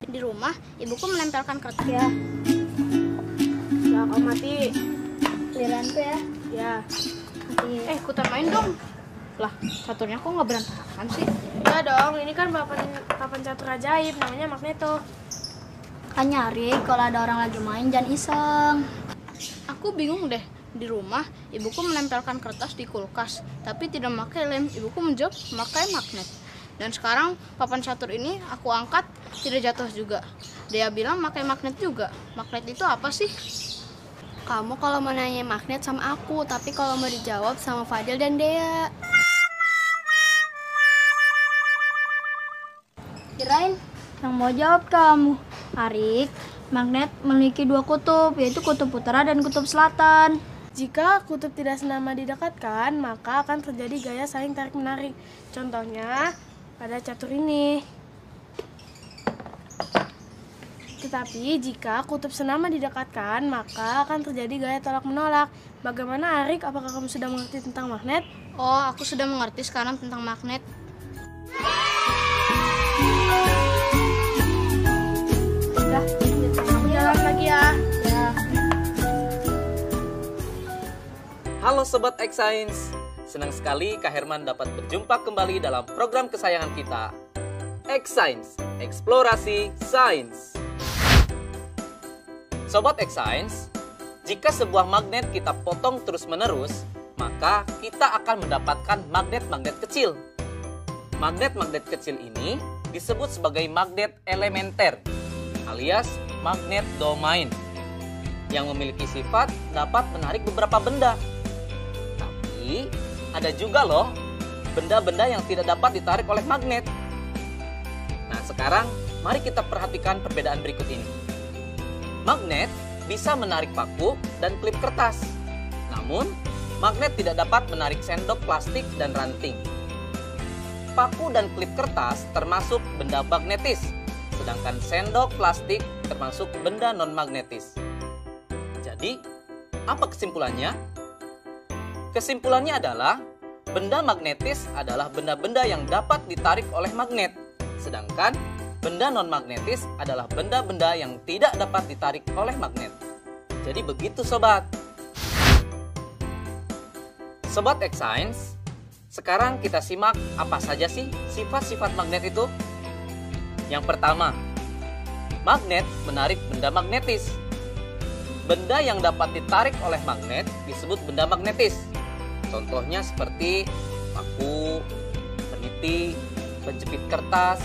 Di rumah, ibuku menempelkan kertas. Ya, Ya, kau mati. giliranku ya. Ya. Mati. Ikutan main dong. Lah, caturnya kok nggak berantakan sih? Ya dong, ini kan papan catur ajaib, namanya Magneto. Kan nyari kalau ada orang lagi main jangan iseng. Aku bingung deh. Di rumah, ibuku menempelkan kertas di kulkas, tapi tidak memakai lem. Ibuku menjawab memakai magnet. Dan sekarang papan catur ini aku angkat, tidak jatuh juga. Dia bilang pakai magnet juga. Magnet itu apa sih? Kamu kalau mau nanya magnet sama aku, tapi kalau mau dijawab sama Fadil dan Dea. Kirain yang mau jawab kamu. Arik, magnet memiliki dua kutub, yaitu kutub utara dan kutub selatan. Jika kutub tidak senama didekatkan, maka akan terjadi gaya saling tarik-menarik. Contohnya pada catur ini. Tetapi jika kutub senama didekatkan, maka akan terjadi gaya tolak-menolak. Bagaimana, Arik? Apakah kamu sudah mengerti tentang magnet? Oh, aku sudah mengerti sekarang tentang magnet. Sudah, jalan lagi ya. Ya. Halo Sobat X Science, senang sekali Kak Herman dapat berjumpa kembali dalam program kesayangan kita, X Science, Eksplorasi Sains. Sobat X Science, jika sebuah magnet kita potong terus-menerus, maka kita akan mendapatkan magnet-magnet kecil. Magnet-magnet kecil ini disebut sebagai magnet elementer, alias magnet domain, yang memiliki sifat dapat menarik beberapa benda. Tapi ada juga loh benda-benda yang tidak dapat ditarik oleh magnet. Nah, sekarang mari kita perhatikan perbedaan berikut ini. Magnet bisa menarik paku dan klip kertas. Namun, magnet tidak dapat menarik sendok plastik dan ranting. Paku dan klip kertas termasuk benda magnetis, sedangkan sendok plastik termasuk benda non-magnetis. Jadi, apa kesimpulannya? Kesimpulannya adalah benda magnetis adalah benda-benda yang dapat ditarik oleh magnet, sedangkan benda non-magnetis adalah benda-benda yang tidak dapat ditarik oleh magnet. Jadi begitu sobat. Sobat X Science, sekarang kita simak apa saja sih sifat-sifat magnet itu. Yang pertama, magnet menarik benda magnetis. Benda yang dapat ditarik oleh magnet disebut benda magnetis. Contohnya seperti paku, peniti, penjepit kertas.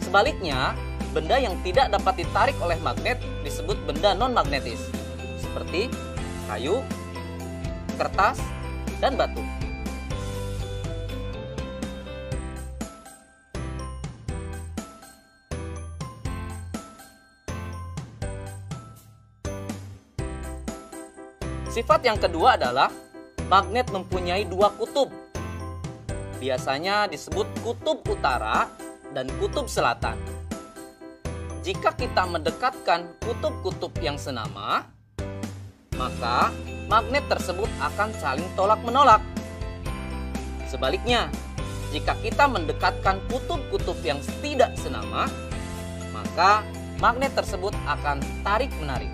Sebaliknya, benda yang tidak dapat ditarik oleh magnet disebut benda non-magnetis, seperti kayu, kertas, dan batu. Sifat yang kedua adalah magnet mempunyai dua kutub. Biasanya disebut kutub utara dan kutub selatan. Jika kita mendekatkan kutub-kutub yang senama, maka magnet tersebut akan saling tolak-menolak. Sebaliknya, jika kita mendekatkan kutub-kutub yang tidak senama, maka magnet tersebut akan tarik-menarik.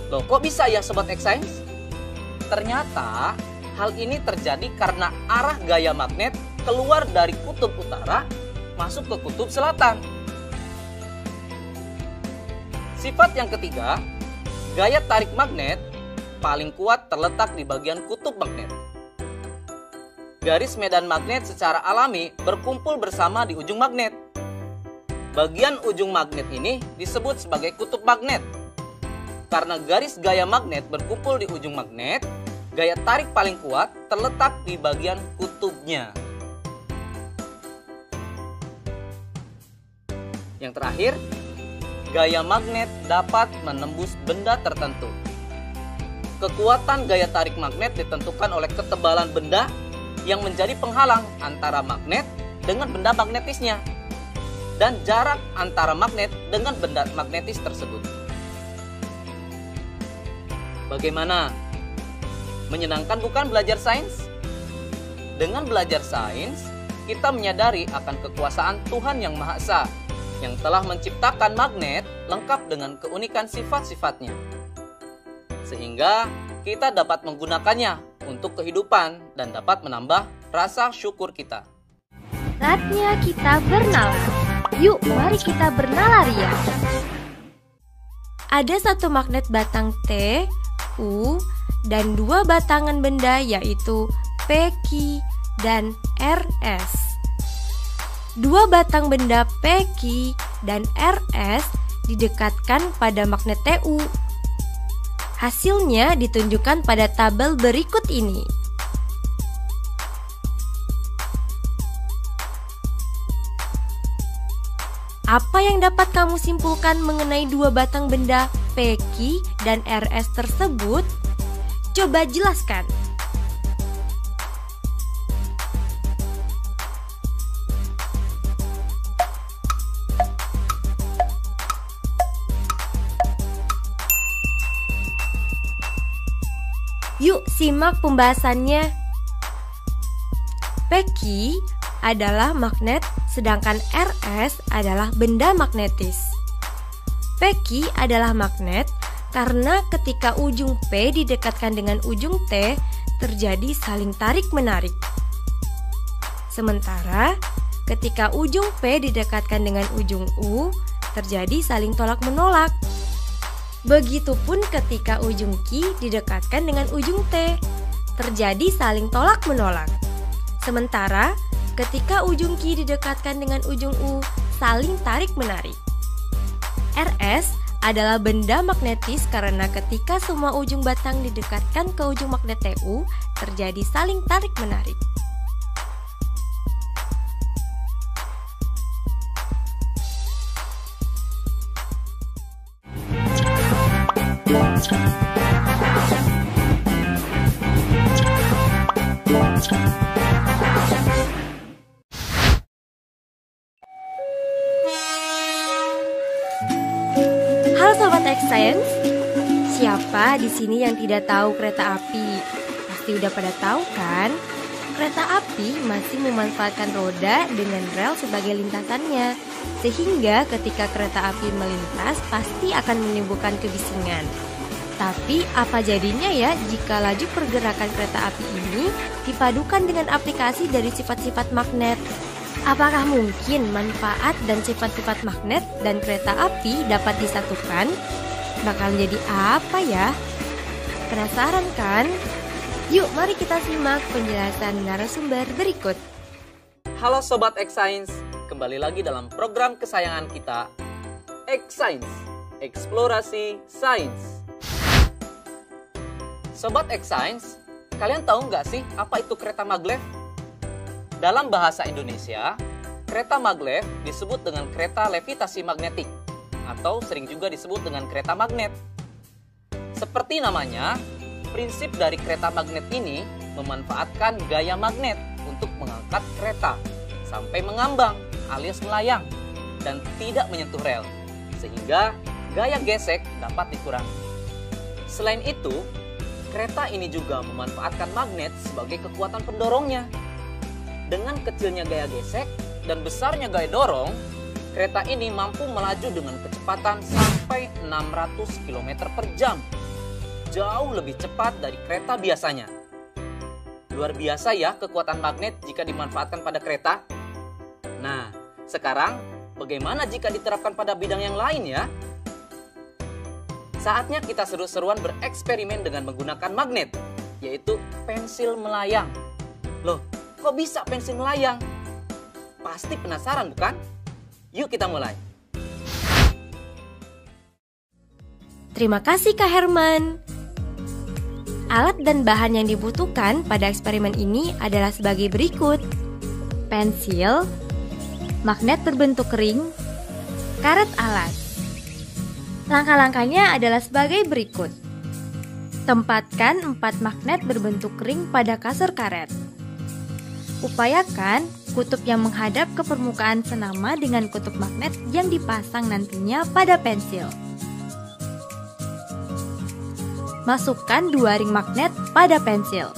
Loh, kok bisa ya Sobat X Science? Ternyata hal ini terjadi karena arah gaya magnet keluar dari kutub utara masuk ke kutub selatan. Sifat yang ketiga, gaya tarik magnet paling kuat terletak di bagian kutub magnet. Garis medan magnet secara alami berkumpul bersama di ujung magnet. Bagian ujung magnet ini disebut sebagai kutub magnet. Karena garis gaya magnet berkumpul di ujung magnet, gaya tarik paling kuat terletak di bagian kutubnya. Yang terakhir, gaya magnet dapat menembus benda tertentu. Kekuatan gaya tarik magnet ditentukan oleh ketebalan benda yang menjadi penghalang antara magnet dengan benda magnetisnya, dan jarak antara magnet dengan benda magnetis tersebut. Bagaimana? Menyenangkan bukan belajar sains? Dengan belajar sains, kita menyadari akan kekuasaan Tuhan Yang Maha Esa yang telah menciptakan magnet lengkap dengan keunikan sifat-sifatnya. Sehingga kita dapat menggunakannya untuk kehidupan dan dapat menambah rasa syukur kita. Saatnya kita bernalar. Yuk, mari kita bernalaria. Ada satu magnet batang T, U, dan dua batangan benda yaitu P, Q, dan RS. Dua batang benda P, Q, dan RS didekatkan pada magnet TU. Hasilnya ditunjukkan pada tabel berikut ini. Apa yang dapat kamu simpulkan mengenai dua batang benda P, Q, dan RS tersebut? Coba jelaskan. Yuk simak pembahasannya. P, Q adalah magnet, sedangkan RS adalah benda magnetis. P, Q adalah magnet karena ketika ujung P didekatkan dengan ujung T, terjadi saling tarik-menarik. Sementara ketika ujung P didekatkan dengan ujung U, terjadi saling tolak-menolak. Begitupun ketika ujung Q didekatkan dengan ujung T, terjadi saling tolak-menolak. Sementara ketika ujung Q didekatkan dengan ujung U, saling tarik-menarik. RS adalah benda magnetis karena ketika semua ujung batang didekatkan ke ujung magnet TU, terjadi saling tarik-menarik. Halo Sobat X-Science, siapa di sini yang tidak tahu kereta api? Pasti udah pada tahu kan? Kereta api masih memanfaatkan roda dengan rel sebagai lintasannya, sehingga ketika kereta api melintas pasti akan menimbulkan kebisingan. Tapi apa jadinya ya jika laju pergerakan kereta api ini dipadukan dengan aplikasi dari sifat-sifat magnet? Apakah mungkin manfaat dan sifat-sifat magnet dan kereta api dapat disatukan? Bakal jadi apa ya? Penasaran kan? Yuk mari kita simak penjelasan narasumber berikut. Halo Sobat X-Science, kembali lagi dalam program kesayangan kita, X-Science, Eksplorasi Sains. Sobat X-Science, kalian tahu nggak sih apa itu kereta maglev? Dalam bahasa Indonesia, kereta maglev disebut dengan kereta levitasi magnetik atau sering juga disebut dengan kereta magnet. Seperti namanya, prinsip dari kereta magnet ini memanfaatkan gaya magnet untuk mengangkat kereta sampai mengambang alias melayang dan tidak menyentuh rel, sehingga gaya gesek dapat dikurangi. Selain itu, kereta ini juga memanfaatkan magnet sebagai kekuatan pendorongnya. Dengan kecilnya gaya gesek dan besarnya gaya dorong, kereta ini mampu melaju dengan kecepatan sampai 600 km per jam. Jauh lebih cepat dari kereta biasanya. Luar biasa ya kekuatan magnet jika dimanfaatkan pada kereta. Nah, sekarang bagaimana jika diterapkan pada bidang yang lain ya? Saatnya kita seru-seruan bereksperimen dengan menggunakan magnet, yaitu pensil melayang. Loh, kok bisa pensil melayang? Pasti penasaran bukan? Yuk kita mulai. Terima kasih Kak Herman. Alat dan bahan yang dibutuhkan pada eksperimen ini adalah sebagai berikut: pensil, magnet berbentuk ring, karet alat. Langkah-langkahnya adalah sebagai berikut. Tempatkan 4 magnet berbentuk ring pada kasur karet. Upayakan kutub yang menghadap ke permukaan senama dengan kutub magnet yang dipasang nantinya pada pensil. Masukkan 2 ring magnet pada pensil.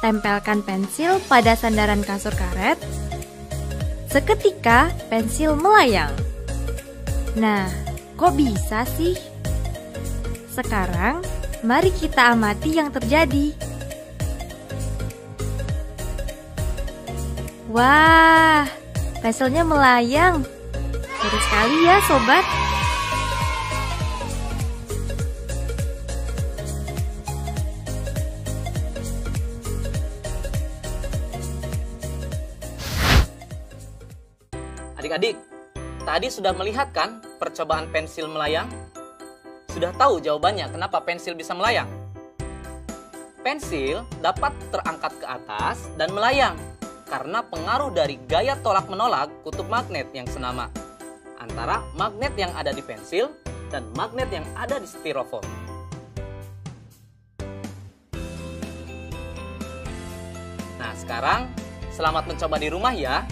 tempelkan pensil pada sandaran kasur karet. Seketika pensil melayang. Nah, kok bisa sih? Sekarang, mari kita amati yang terjadi. Wah, pensilnya melayang. Seru sekali ya, sobat. Adik-adik, tadi sudah melihat kan percobaan pensil melayang? Sudah tahu jawabannya kenapa pensil bisa melayang? Pensil dapat terangkat ke atas dan melayang karena pengaruh dari gaya tolak-menolak kutub magnet yang senama antara magnet yang ada di pensil dan magnet yang ada di styrofoam. Nah, sekarang selamat mencoba di rumah ya.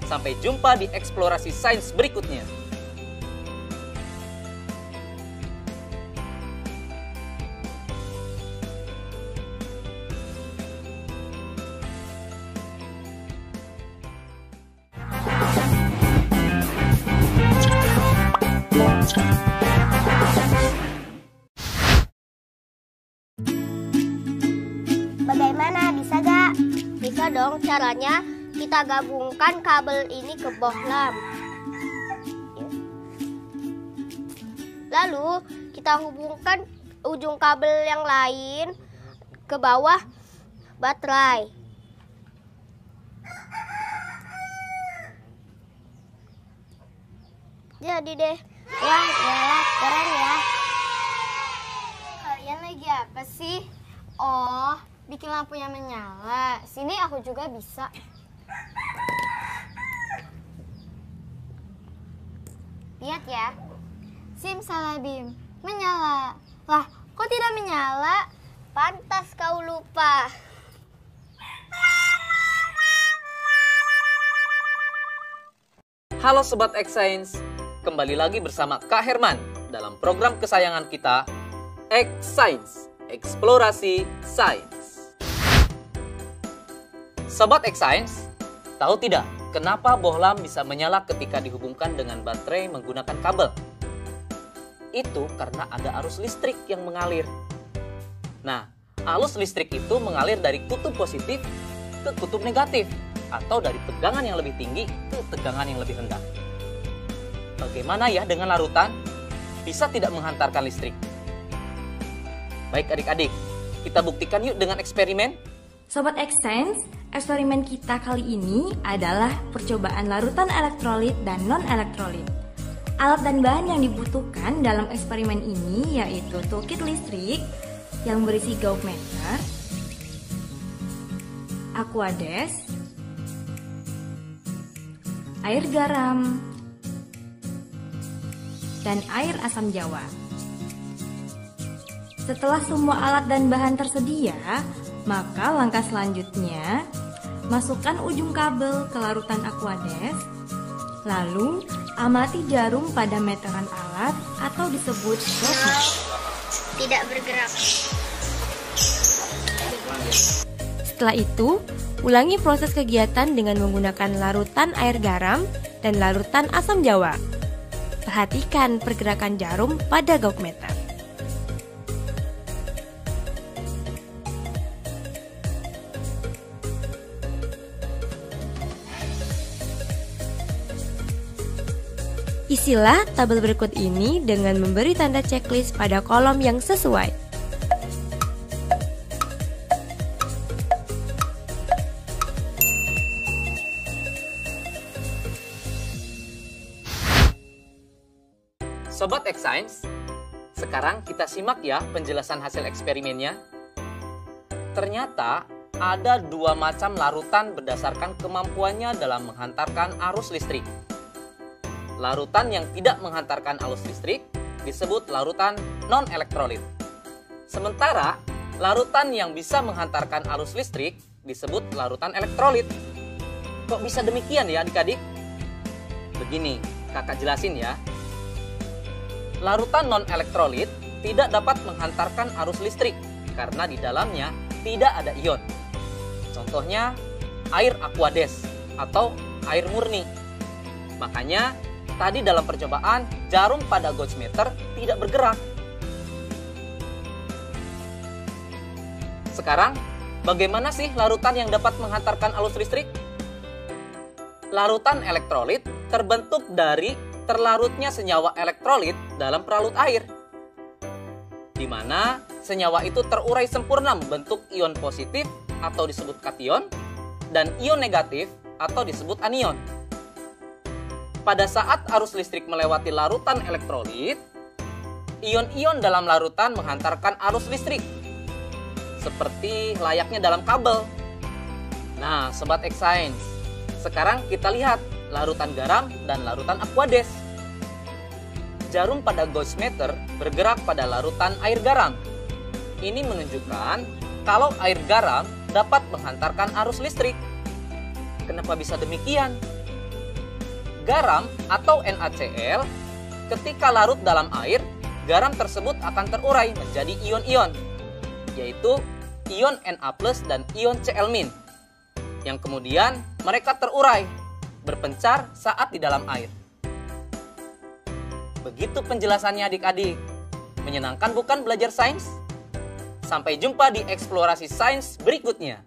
Sampai jumpa di eksplorasi sains berikutnya. Bagaimana? Bisa gak? Bisa dong, caranya kita gabungkan kabel ini ke bohlam. Lalu kita hubungkan ujung kabel yang lain ke bawah baterai. Jadi deh. Wah, ya, keren ya. Kalian lagi apa sih? Oh, bikin lampunya menyala. Sini aku juga bisa. Lihat ya. Simsalabim, menyala. Lah, kok tidak menyala? Pantas kau lupa. Halo Sobat X-Science, kembali lagi bersama Kak Herman dalam program kesayangan kita, X-Science, Eksplorasi Sains. Sobat X-Science, tahu tidak kenapa bohlam bisa menyala ketika dihubungkan dengan baterai menggunakan kabel? Itu karena ada arus listrik yang mengalir. Nah, arus listrik itu mengalir dari kutub positif ke kutub negatif, atau dari tegangan yang lebih tinggi ke tegangan yang lebih rendah. Bagaimana ya dengan larutan? Bisa tidak menghantarkan listrik? Baik adik-adik, kita buktikan yuk dengan eksperimen. Sobat X-Science, eksperimen kita kali ini adalah percobaan larutan elektrolit dan non-elektrolit. Alat dan bahan yang dibutuhkan dalam eksperimen ini yaitu toolkit listrik yang berisi gauge-meter, aquades, air garam, dan air asam jawa. Setelah semua alat dan bahan tersedia, maka langkah selanjutnya, masukkan ujung kabel ke larutan aquades, lalu amati jarum pada meteran alat atau disebut gauge. Tidak bergerak. Setelah itu, ulangi proses kegiatan dengan menggunakan larutan air garam dan larutan asam jawa. Perhatikan pergerakan jarum pada gauge meter. Isilah tabel berikut ini dengan memberi tanda checklist pada kolom yang sesuai. Sobat X-Science, sekarang kita simak ya penjelasan hasil eksperimennya. Ternyata ada dua macam larutan berdasarkan kemampuannya dalam menghantarkan arus listrik. Larutan yang tidak menghantarkan arus listrik disebut larutan non-elektrolit. Sementara larutan yang bisa menghantarkan arus listrik disebut larutan elektrolit. Kok bisa demikian ya adik-adik? Begini, kakak jelasin ya. Larutan non-elektrolit tidak dapat menghantarkan arus listrik karena di dalamnya tidak ada ion. Contohnya air Aquades atau air murni. Makanya tadi dalam percobaan jarum pada gauge meter tidak bergerak. Sekarang, bagaimana sih larutan yang dapat menghantarkan arus listrik? Larutan elektrolit terbentuk dari terlarutnya senyawa elektrolit dalam peralut air, di mana senyawa itu terurai sempurna membentuk ion positif atau disebut kation dan ion negatif atau disebut anion. Pada saat arus listrik melewati larutan elektrolit, ion-ion dalam larutan menghantarkan arus listrik, seperti layaknya dalam kabel. Nah, Sobat X-Science, sekarang kita lihat larutan garam dan larutan Aquades. Jarum pada gauge meter bergerak pada larutan air garam. Ini menunjukkan kalau air garam dapat menghantarkan arus listrik. Kenapa bisa demikian? Garam atau NaCl ketika larut dalam air, garam tersebut akan terurai menjadi ion-ion, yaitu ion Na+ dan ion Cl-, yang kemudian mereka terurai, berpencar saat di dalam air. Begitu penjelasannya adik-adik. Menyenangkan bukan belajar sains? Sampai jumpa di eksplorasi sains berikutnya.